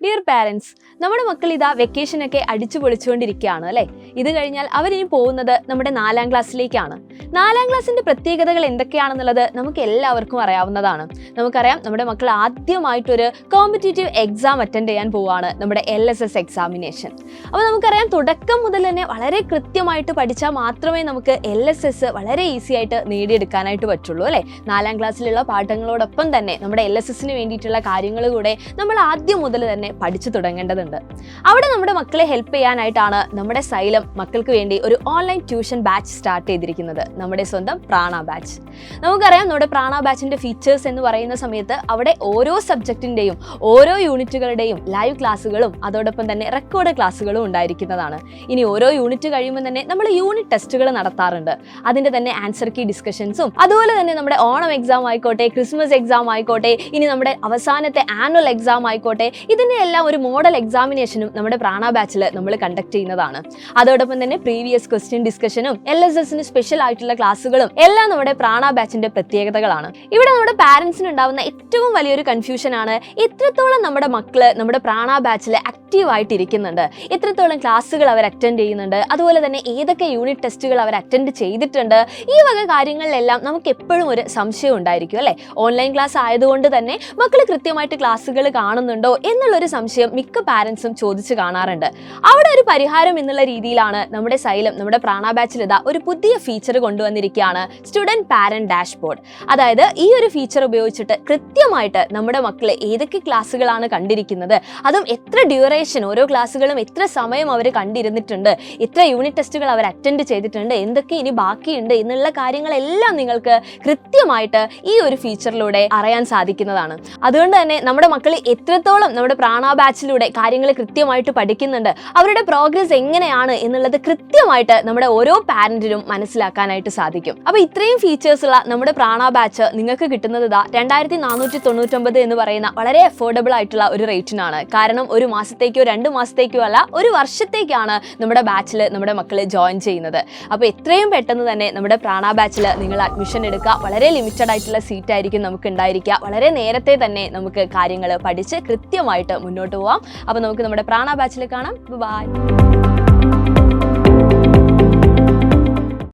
Dear parents, നമ്മുടെ മക്കൾ ഇതാ വെക്കേഷനൊക്കെ അടിച്ചു പൊളിച്ചുകൊണ്ടിരിക്കുകയാണ് അല്ലേ. ഇത് കഴിഞ്ഞാൽ അവരിനി പോകുന്നത് നമ്മുടെ 4ാം ക്ലാസ്സിലേക്കാണ്. 4ാം ക്ലാസ്സിന്റെ പ്രത്യേകതകൾ എന്തൊക്കെയാണെന്നുള്ളത് നമുക്ക് എല്ലാവർക്കും അറിയാവുന്നതാണ്. നമുക്കറിയാം, നമ്മുടെ മക്കൾ ആദ്യമായിട്ടൊരു കോമ്പറ്റീറ്റീവ് എക്സാം അറ്റൻഡ് ചെയ്യാൻ പോവുകയാണ്, നമ്മുടെ LSS എക്സാമിനേഷൻ. അപ്പോൾ നമുക്കറിയാം, തുടക്കം മുതൽ തന്നെ വളരെ കൃത്യമായിട്ട് പഠിച്ചാൽ മാത്രമേ നമുക്ക് LSS വളരെ ഈസി ആയിട്ട് നേടിയെടുക്കാനായിട്ട് പറ്റുള്ളൂ അല്ലേ. 4ാം ക്ലാസ്സിലുള്ള പാഠങ്ങളോടൊപ്പം തന്നെ നമ്മുടെ LSSന് വേണ്ടിയിട്ടുള്ള കാര്യങ്ങൾ കൂടെ നമ്മൾ ആദ്യം മുതൽ തന്നെ പഠിച്ചു തുടങ്ങേണ്ടതുണ്ട്. അവിടെ നമ്മുടെ മക്കളെ ഹെൽപ്പ് ചെയ്യാനായിട്ടാണ് നമ്മുടെ സൈലം മക്കൾക്ക് വേണ്ടി ഒരു ഓൺലൈൻ ട്യൂഷൻ ബാച്ച് സ്റ്റാർട്ട് ചെയ്തിരിക്കുന്നത്, നമ്മുടെ സ്വന്തം പ്രാണ ബാച്ച്. നമുക്കറിയാം, നമ്മുടെ പ്രാണ ബാച്ചിന്റെ ഫീച്ചേഴ്സ് എന്ന് പറയുന്ന സമയത്ത് അവിടെ ഓരോ സബ്ജക്റ്റിന്റെയും ഓരോ യൂണിറ്റുകളുടെയും ലൈവ് ക്ലാസ്സുകളും അതോടൊപ്പം തന്നെ റെക്കോർഡ് ക്ലാസ്സുകളും ഉണ്ടായിരിക്കുന്നതാണ്. ഇനി ഓരോ യൂണിറ്റ് കഴിയുമ്പോൾ തന്നെ നമ്മൾ യൂണിറ്റ് ടെസ്റ്റുകൾ നടത്താറുണ്ട്. അതിന്റെ തന്നെ ആൻസർ കീ ഡിസ്കഷൻസും അതുപോലെ തന്നെ നമ്മുടെ ഓണം എക്സാം ആയിക്കോട്ടെ, ക്രിസ്മസ് എക്സാം ആയിക്കോട്ടെ, ഇനി നമ്മുടെ അവസാനത്തെ ആനുവൽ എക്സാം ആയിക്കോട്ടെ, ഇതിന്റെ എല്ലാം ഒരു മോഡൽ എക്സാമിനേഷനും നമ്മുടെ പ്രാണ ബാച്ചിൽ നമ്മൾ കണ്ടക്ട് ചെയ്യുന്നതാണ്. അതോടൊപ്പം തന്നെ പ്രീവിയസ് ക്വസ്റ്റ്യൻ ഡിസ്കഷനും LSSന് സ്പെഷ്യൽ ആയിട്ടുള്ള ക്ലാസ്സുകളും എല്ലാം നമ്മുടെ പ്രാണ ബാച്ചിന്റെ പ്രത്യേകതകളാണ്. ഇവിടെ നമ്മുടെ പാരന്റ്സിന് ഉണ്ടാവുന്ന ഏറ്റവും വലിയൊരു കൺഫ്യൂഷൻ ആണ്, എത്രത്തോളം നമ്മുടെ മക്കള് നമ്മുടെ പ്രാണ ബാച്ചിൽ ആക്റ്റീവ് ആയിട്ടിരിക്കുന്നുണ്ട്, എത്രത്തോളം ക്ലാസ്സുകൾ അവർ അറ്റൻഡ് ചെയ്യുന്നുണ്ട്, അതുപോലെ തന്നെ ഏതൊക്കെ യൂണിറ്റ് ടെസ്റ്റുകൾ അവർ അറ്റൻഡ് ചെയ്തിട്ടുണ്ട്. ഈ വക കാര്യങ്ങളിലെല്ലാം നമുക്ക് എപ്പോഴും ഒരു സംശയം ഉണ്ടായിരിക്കും അല്ലേ. ഓൺലൈൻ ക്ലാസ് ആയതുകൊണ്ട് തന്നെ മക്കൾ കൃത്യമായിട്ട് ക്ലാസ്സുകൾ കാണുന്നുണ്ടോ എന്നുള്ളൊരു സംശയം മിക്ക പാരന്റ്സും ചോദിച്ചു കാണാറുണ്ട്. അവിടെ ഒരു പരിഹാരം എന്നുള്ള രീതിയിലാണ് നമ്മുടെ സൈലം നമ്മുടെ പ്രാണ ബാച്ചിൽ ഇതാ ഒരു പുതിയ ഫീച്ചർ കൊണ്ടുവന്നിരിക്കുകയാണ്, സ്റ്റുഡന്റ് പാരന്റ് ഡാഷ്ബോർഡ്. അതായത് ഈ ഒരു ഫീച്ചർ ഉപയോഗിച്ചിട്ട് കൃത്യമായിട്ട് നമ്മുടെ മക്കൾ ഏതൊക്കെ ക്ലാസ്സുകളാണ് കണ്ടിരിക്കുന്നത്, അതും എത്ര ഡ്യൂറേഷൻ, ഓരോ ക്ലാസ്സുകളും എത്ര സമയം അവർ കണ്ടിരുന്നിട്ടുണ്ട്, എത്ര യൂണിറ്റ് ടെസ്റ്റുകൾ അവർ അറ്റൻഡ് ചെയ്തിട്ടുണ്ട്, എന്തൊക്കെ ഇനി ബാക്കിയുണ്ട് എന്നുള്ള കാര്യങ്ങളെല്ലാം നിങ്ങൾക്ക് കൃത്യമായിട്ട് ഈ ഒരു ഫീച്ചറിലൂടെ അറിയാൻ സാധിക്കുന്നതാണ്. അതുകൊണ്ട് തന്നെ നമ്മുടെ മക്കൾ എത്രത്തോളം നമ്മുടെ പ്രാണ ബാച്ചിലൂടെ കാര്യങ്ങൾ കൃത്യമായിട്ട് പഠിക്കുന്നുണ്ട്, അവരുടെ പ്രോഗ്രസ് എങ്ങനെയാണ് എന്നുള്ളത് കൃത്യമായിട്ട് നമ്മുടെ ഓരോ പാരന്റിനും മനസ്സിലാക്കാനായിട്ട് സാധിക്കും. അപ്പൊ ഇത്രയും ഫീച്ചേഴ്സ് ഉള്ള നമ്മുടെ പ്രാണ ബാച്ച് നിങ്ങൾക്ക് കിട്ടുന്നത് 2499 എന്ന് പറയുന്ന വളരെ അഫോർഡബിൾ ആയിട്ടുള്ള ഒരു റേറ്റിനാണ്. കാരണം ഒരു മാസത്തേക്കോ 2 മാസത്തേക്കോ അല്ല, ഒരു വർഷത്തേക്കാണ് നമ്മുടെ ബാച്ചിൽ നമ്മുടെ മക്കൾ ജോയിൻ ചെയ്യുന്നത്. അപ്പോൾ എത്രയും പെട്ടെന്ന് തന്നെ നമ്മുടെ പ്രാണ ബാച്ചിൽ നിങ്ങൾ അഡ്മിഷൻ എടുക്കുക. വളരെ ലിമിറ്റഡ് ആയിട്ടുള്ള സീറ്റ് ആയിരിക്കും നമുക്ക് ഉണ്ടായിരിക്കുക. വളരെ നേരത്തെ തന്നെ നമുക്ക് കാര്യങ്ങൾ പഠിച്ച് കൃത്യമായിട്ട് മുന്നോട്ട് പോവാം. അപ്പോൾ നമുക്ക് നമ്മുടെ പ്രാണ ബാച്ചിൽ കാണാം. ബൈ.